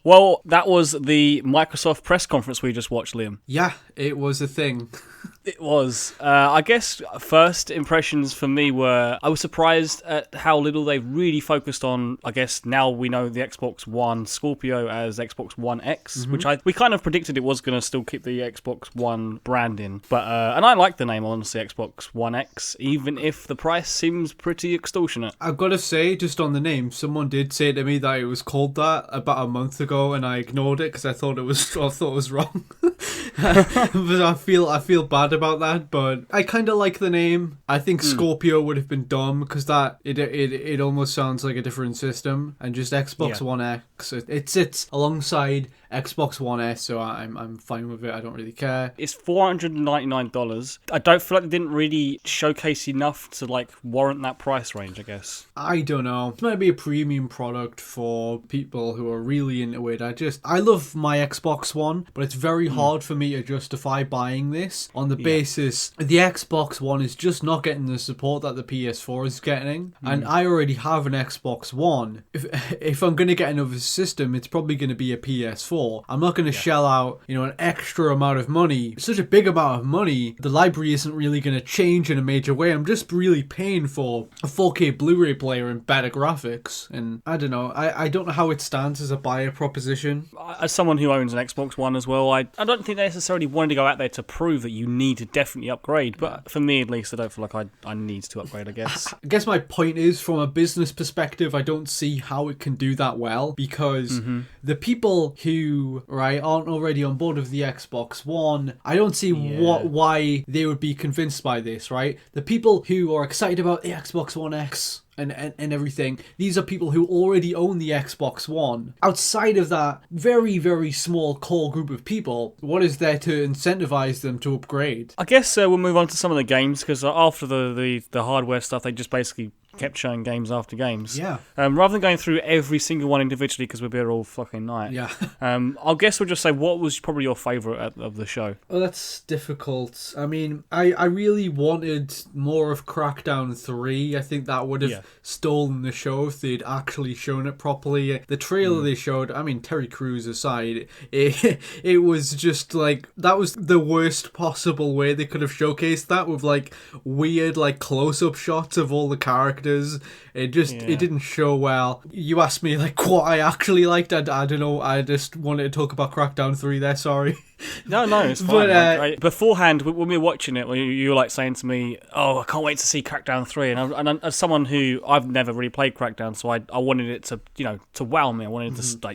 Well, that was the Microsoft press conference we just watched, Liam. Yeah, it was a thing. It was. I guess first impressions for me were I was surprised at how little they really focused on. I guess now we know the Xbox One Scorpio as Xbox One X, which we kind of predicted it was going to still keep the Xbox One branding. But and I like the name, honestly, Xbox One X, even if the price seems pretty extortionate. I've got to say, just on the name, someone did say to me that it was called that about a month ago, and I ignored it because I thought it was wrong. But I feel bad about that, but I kind of like the name. I think Scorpio would have been dumb because that it almost sounds like a different system, and just Xbox One X, it sits alongside Xbox One S, so I'm fine with it. I don't really care. It's $499. I don't feel like they didn't really showcase enough to like warrant that price range, I guess. I don't know. It might be a premium product for people who are really into it. I love my Xbox One, but it's very hard for me to justify buying this on the basis the Xbox One is just not getting the support that the PS4 is getting, and I already have an Xbox One. If I'm going to get another system, it's probably going to be a PS4. I'm not going to shell out, an extra amount of money, such a big amount of money. The library isn't really going to change in a major way. I'm just really paying for a 4K Blu-ray player and better graphics, and I don't know. I don't know how it stands as a buyer proposition. As someone who owns an Xbox One as well, I don't think they necessarily wanted to go out there to prove that you need to definitely upgrade, but for me at least, I don't feel like I need to upgrade, I guess. I guess my point is, from a business perspective, I don't see how it can do that well, because the people who aren't already on board with the Xbox One, I don't see why they would be convinced by this, right? The people who are excited about the Xbox One X and everything, these are people who already own the Xbox One. Outside of that very, very small core group of people, what is there to incentivize them to upgrade? I guess we'll move on to some of the games, because after the hardware stuff, they just basically kept showing games after games. Yeah. Rather than going through every single one individually, because we'll be here all fucking night. Yeah. I guess we'll just say, what was probably your favourite of the show? Oh, that's difficult. I mean, I really wanted more of Crackdown 3. I think that would have stolen the show if they'd actually shown it properly. The trailer they showed, I mean, Terry Crews aside, it was just like, that was the worst possible way they could have showcased that, with like weird like close-up shots of all the characters. It didn't show well. You asked me like what I actually liked. I don't know. I just wanted to talk about Crackdown 3 there. Sorry. No, it's fine. But, beforehand, when we were watching it, you were like saying to me, "Oh, I can't wait to see Crackdown 3." And as someone who I've never really played Crackdown, so I wanted it to wow me. I wanted to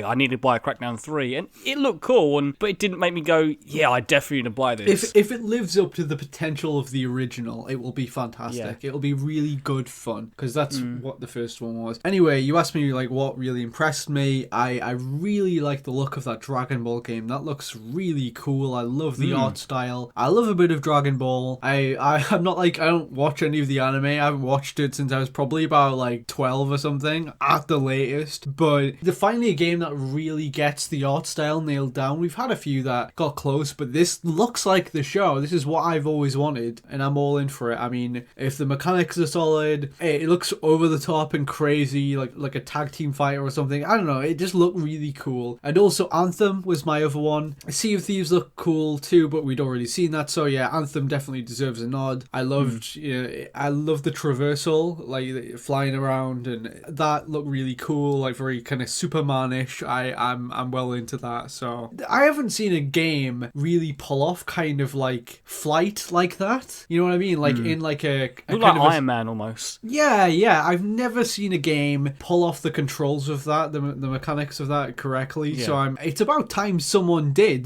I need to buy a Crackdown 3, and it looked cool. But it didn't make me go, "Yeah, I definitely need to buy this." If it lives up to the potential of the original, it will be fantastic. It'll be really good fun, because that's what the first one was. Anyway, you asked me like what really impressed me. I really like the look of that Dragon Ball game. That looks really cool. I love the art style. I love a bit of Dragon Ball. I'm not like, I don't watch any of the anime. I haven't watched it since I was probably about like 12 or something at the latest. But finally a game that really gets the art style nailed down. We've had a few that got close, but this looks like the show. This is what I've always wanted, and I'm all in for it. I mean, if the mechanics are solid, it looks over the top and crazy, like a tag team fight or something. I don't know. It just looked really cool. And also Anthem was my other one. Sea of Thieves looked cool too, but we'd already seen that. So yeah, Anthem definitely deserves a nod. I loved, I love the traversal, like flying around, and that looked really cool, like very kind of Superman-ish. I'm well into that. So I haven't seen a game really pull off kind of like flight like that. You know what I mean? Like in like a look like Iron Man almost. Yeah. I've never seen a game pull off the controls of that, the mechanics of that correctly. Yeah. So it's about time someone did.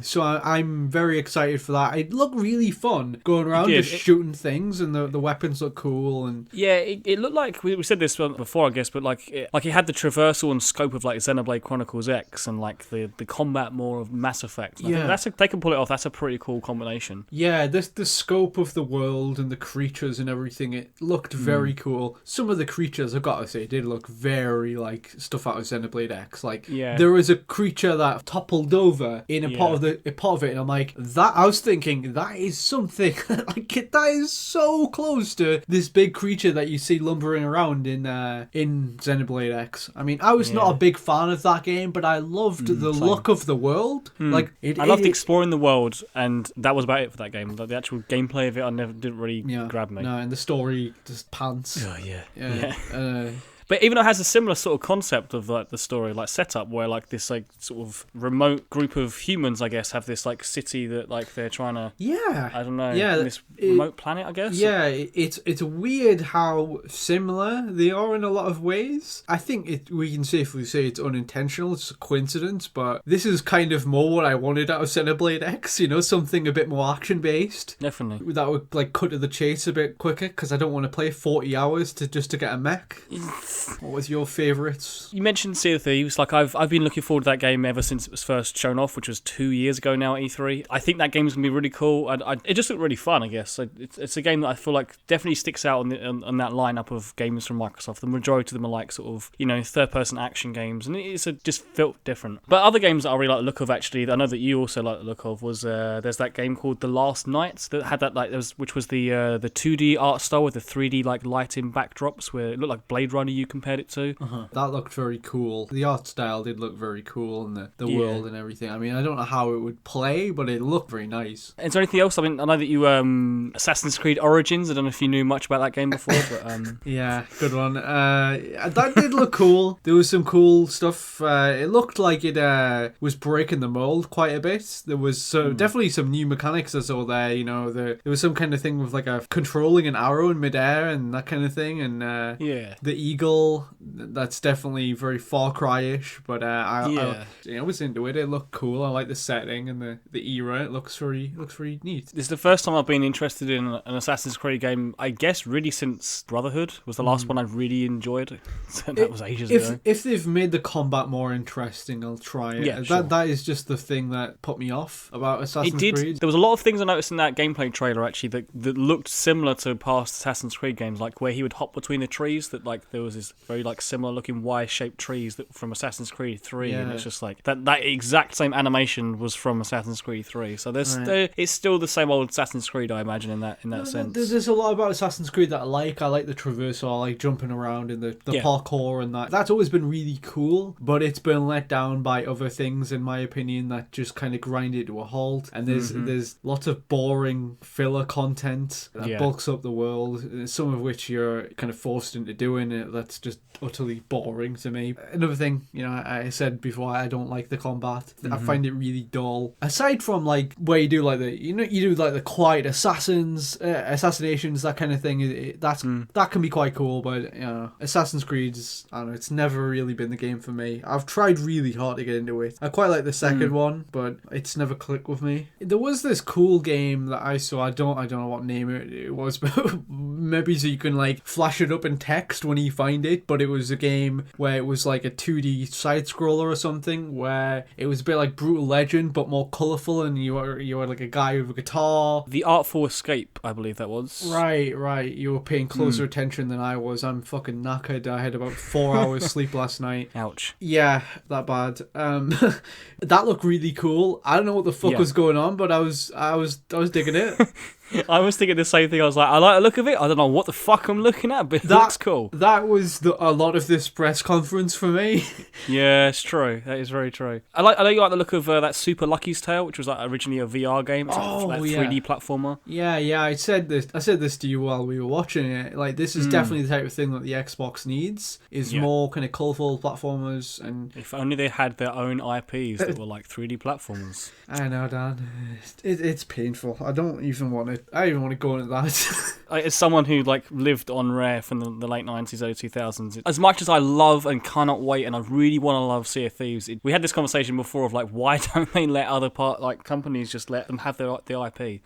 So I'm very excited for that. It looked really fun going around just shooting things, and the weapons look cool. And it looked like we said this before, I guess, but like it had the traversal and scope of like Xenoblade Chronicles X, and like the combat more of Mass Effect. I think they can pull it off. That's a pretty cool combination. Yeah, the scope of the world and the creatures and everything, it looked very cool. Some of the creatures, I've got to say, did look very like stuff out of Xenoblade X. Like there was a creature that toppled over in a part of it, and I'm like, that. I was thinking that is something like that is so close to this big creature that you see lumbering around in Xenoblade X. I mean, I was not a big fan of that game, but I loved the look of the world. Like I loved exploring the world, and that was about it for that game. Like, the actual gameplay of it, didn't really grab me. No, and the story just pants. Oh yeah. But even though it has a similar sort of concept of like the story, like setup, where like this like sort of remote group of humans, I guess, have this like city that like they're trying to I don't know, this remote planet, I guess. Yeah, it's weird how similar they are in a lot of ways. I think we can safely say it's unintentional, it's a coincidence, but this is kind of more what I wanted out of Xenoblade X. Something a bit more action based. Definitely. That would like cut to the chase a bit quicker, because I don't want to play 40 hours to get a mech. What was your favourites? You mentioned Sea of Thieves. Like I've been looking forward to that game ever since it was first shown off, which was 2 years ago now at E3. I think that game's gonna be really cool. It just looked really fun, I guess. It's a game that I feel like definitely sticks out on that lineup of games from Microsoft. The majority of them are like sort of third-person action games, and just felt different. But other games that I really like the look of, actually, I know that you also like the look of, was there's that game called The Last Night that had that which was the 2D art style with the 3D like lighting backdrops, where it looked like Blade Runner. You compared it to. That looked very cool. The art style did look very cool, and the world and everything. I mean, I don't know how it would play, but it looked very nice. Is there anything else? I mean, I know that you Assassin's Creed Origins. I don't know if you knew much about that game before, but yeah, good one. That did look cool. There was some cool stuff. It looked like it was breaking the mold quite a bit. There was definitely some new mechanics I saw there. There was some kind of thing with like a controlling an arrow in midair and that kind of thing, and the eagle. That's definitely very Far Cry-ish, but I was into it. It looked cool. I like the setting and the era. It looks very neat. This is the first time I've been interested in an Assassin's Creed game, I guess, really since Brotherhood was the last one I really enjoyed. So that was ages ago. If they've made the combat more interesting, I'll try it. Yeah, sure. That is just the thing that put me off about Assassin's Creed. There was a lot of things I noticed in that gameplay trailer, actually, that looked similar to past Assassin's Creed games, like where he would hop between the trees, that like there was this very like similar looking Y-shaped trees that from Assassin's Creed 3, and it's just like that exact same animation was from Assassin's Creed 3. So it's still the same old Assassin's Creed, I imagine, in that sense. There's a lot about Assassin's Creed that I like. I like the traversal, I like jumping around in the parkour, and that's always been really cool, but it's been let down by other things, in my opinion, that just kind of grind it to a halt. And there's lots of boring filler content that bulks up the world, some of which you're kind of forced into doing it. That's just utterly boring to me. Another thing, I said before, I don't like the combat. I find it really dull. Aside from like where you do like the quiet assassinations, that kind of thing. That can be quite cool, but Assassin's Creed's, I don't know, it's never really been the game for me. I've tried really hard to get into it. I quite like the second one, but it's never clicked with me. There was this cool game that I saw. I don't know what name it was, but maybe so you can like flash it up in text when you find it. But it was a game where it was like a 2D side scroller or something, where it was a bit like Brutal Legend but more colourful, and you were like a guy with a guitar. The Artful Escape, I believe that was. Right. You were paying closer attention than I was. I'm fucking knackered. I had about 4 hours sleep last night. Ouch. Yeah, that bad. That looked really cool. I don't know what the fuck was going on, but I was digging it. I was thinking the same thing. I was like, I like the look of it. I don't know what the fuck I'm looking at, but it looks cool. That was a lot of this press conference for me. Yeah, it's true. That is very true. I know you like the look of that Super Lucky's Tale, which was like originally a VR game. It's like 3D platformer. Yeah. I said this to you while we were watching it. Like, this is definitely the type of thing that the Xbox needs. Is more kind of colourful platformers, and if only they had their own IPs that were like 3D platformers. I know, Dan. It's painful. I don't even want to. I don't even want to go into that. As someone who like lived on Rare from the late 90s, early 2000s, as much as I love and cannot wait, and I really want to love Sea of Thieves, we had this conversation before of like, why don't they let other companies just let them have the IP?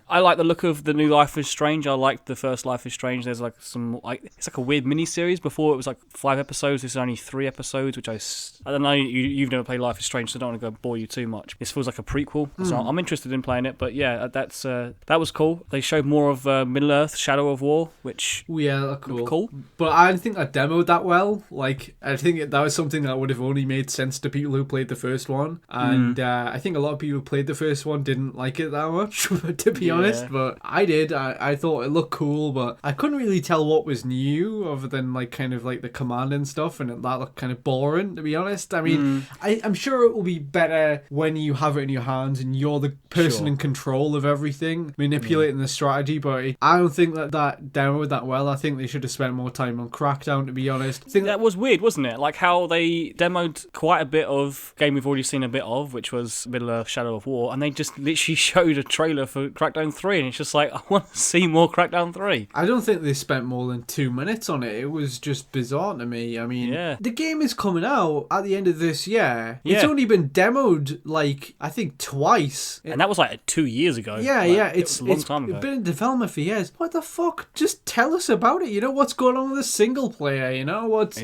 I like the look of the new Life is Strange. I liked the first Life is Strange. There's like some it's like a weird mini series. Before it was like 5 episodes. This is only 3 episodes, which I don't know. You've never played Life is Strange, so I don't want to go bore you too much. This feels like a prequel, so I'm interested in playing it. But yeah, that was was cool. They showed more of Middle-earth, Shadow of War, which Yeah, that's cool. But I don't think that demoed that well. Like, I think that was something that would have only made sense to people who played the first one. And I think a lot of people who played the first one didn't like it that much, to be honest. But I did. I thought it looked cool, but I couldn't really tell what was new other than like kind of like the command and stuff, and that looked kind of boring, to be honest. I mean, I'm sure it will be better when you have it in your hands and you're the person in control of everything, manipulating the strategy, but I don't think that demoed that well. I think they should have spent more time on Crackdown, to be honest. I think that was weird, wasn't it? Like how they demoed quite a bit of game we've already seen a bit of, which was Middle-earth, Shadow of War, and they just literally showed a trailer for Crackdown 3, and it's just like, I want to see more Crackdown 3. I don't think they spent more than 2 minutes on it. It was just bizarre to me. I mean, the game is coming out at the end of this year. It's only been demoed, like, I think twice. And that was like 2 years ago. Yeah, It's a long time ago. It's been in development for years. What the fuck? Just tell us about it. You know, what's going on with the single player? You know, what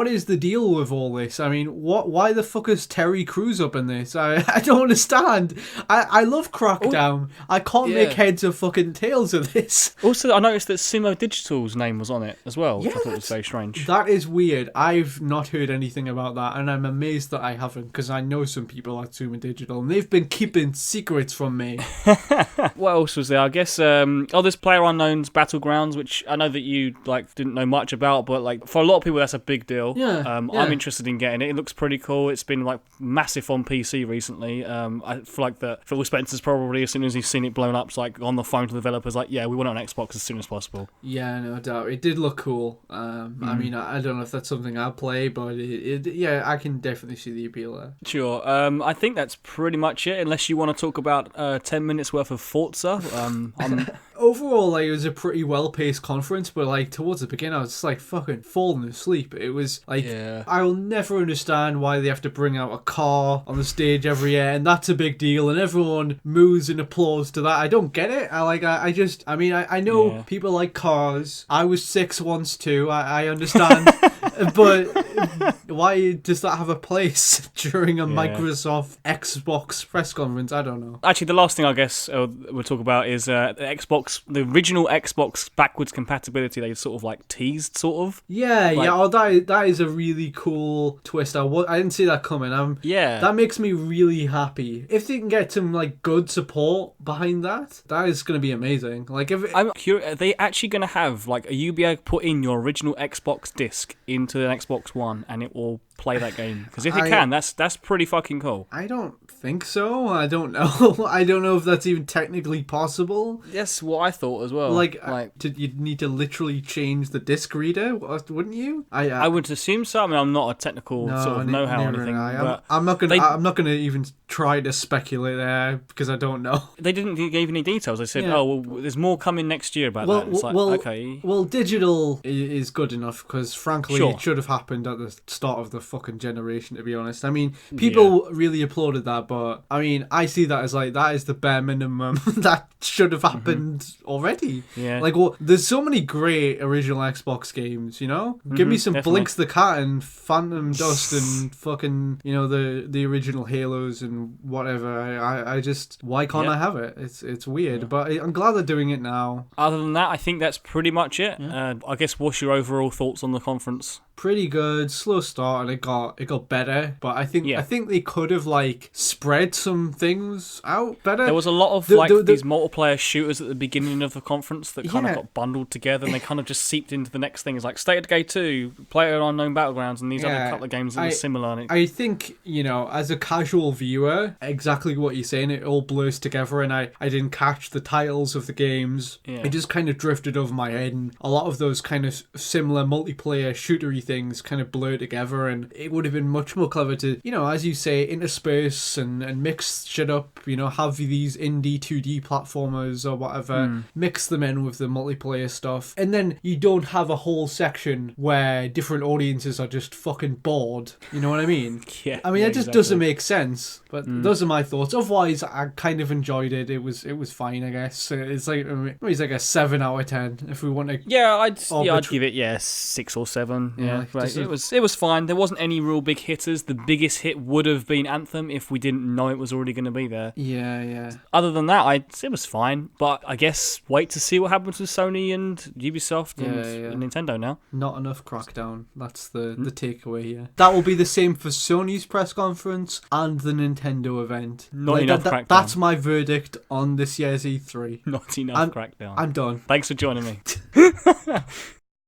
is the deal with all this? I mean, why the fuck is Terry Crews up in this? I don't understand. I love Crackdown. I can't make heads or fucking tails of this. Also, I noticed that Sumo Digital's name was on it as well, which I thought was very strange. That is weird. I've not heard anything about that, and I'm amazed that I haven't, because I know some people at Sumo Digital, and they've been keeping secrets from me. What else was there? I guess, there's PlayerUnknown's Battlegrounds, which I know that you didn't know much about, but like for a lot of people that's a big deal. I'm interested in getting it. It looks pretty cool. It's been like massive on PC recently. I feel like that Phil Spencer's probably, as soon as he's seen it blown up, it's like on the phone to the developers like, yeah, we want it on Xbox as soon as possible. Yeah, no doubt. It did look cool. I mean, I don't know if that's something I'll play, but I can definitely see the appeal there. Sure. I think that's pretty much it, unless you want to talk about 10 minutes worth of Forza. Overall, like, it was a pretty well-paced conference, but like towards the beginning, I was just like fucking falling asleep. It was like, I will never understand why they have to bring out a car on the stage every year, and that's a big deal, and everyone moves and applauds to that. I don't get it. I know people like cars. I was 6 once too. I understand, but why does that have a place during a Microsoft Xbox press conference? I don't know. Actually, the last thing I guess we'll talk about is the original Xbox backwards compatibility. They sort of like teased, sort of. That is a really cool twist. I didn't see that coming. That makes me really happy. If they can get some like good support behind that is going to be amazing. Like, I'm curious, are they actually going to have like, are you be able to put in your original Xbox disc into an Xbox One and it will play that game? Because if it can, that's pretty fucking cool. I don't think so. I don't know. I don't know if that's even technically possible. That's what I thought as well. You'd need to literally change the disc reader, wouldn't you? I would assume so. I mean, I'm not a technical sort of know-how or anything. I'm not gonna even try to speculate there because I don't know. They didn't give any details. They said, there's more coming next year about that. It's okay. Well, digital is good enough because frankly, it should have happened at the start of the fucking generation, to be honest. I mean, people really applauded that, but I mean, I see that as like, that is the bare minimum that should have happened already. Yeah. Like, there's so many great original Xbox games, you know? Give me some definitely. Blinks the Cat and Phantom Dust and fucking, you know, the original Halos and whatever. I just, why can't I have it? It's weird, but I'm glad they're doing it now. Other than that, I think that's pretty much it. I guess, what's your overall thoughts on the conference? Pretty good, slow start, and it got better. But I think they could have like spread some things out better. There was a lot of these multiplayer shooters at the beginning of the conference that kind of got bundled together, and they kind of just seeped into the next thing. It's like State of Decay 2, PlayerUnknown Battlegrounds, and these other couple of games that are similar. I think, you know, as a casual viewer, exactly what you're saying, it all blurs together, and I didn't catch the titles of the games. It just kind of drifted over my head, and a lot of those kind of similar multiplayer shootery things kind of blur together, and it would have been much more clever to, you know, as you say, intersperse and mix shit up, you know, have these indie 2D platformers or whatever, mix them in with the multiplayer stuff, and then you don't have a whole section where different audiences are just fucking bored, you know what I mean? It just doesn't make sense, but those are my thoughts. Otherwise, I kind of enjoyed it. It was fine, I guess. It's like a 7 out of 10 if we want to. I'd give it 6 or 7. Right. It was fine. There wasn't any real big hitters. The biggest hit would have been Anthem if we didn't know it was already going to be there. Yeah. Other than that, it was fine. But I guess wait to see what happens with Sony and Ubisoft and Nintendo now. Not enough Crackdown. That's the takeaway here. That will be the same for Sony's press conference and the Nintendo event. Not enough Crackdown. That's my verdict on this year's E3. Not enough Crackdown. I'm done. Thanks for joining me.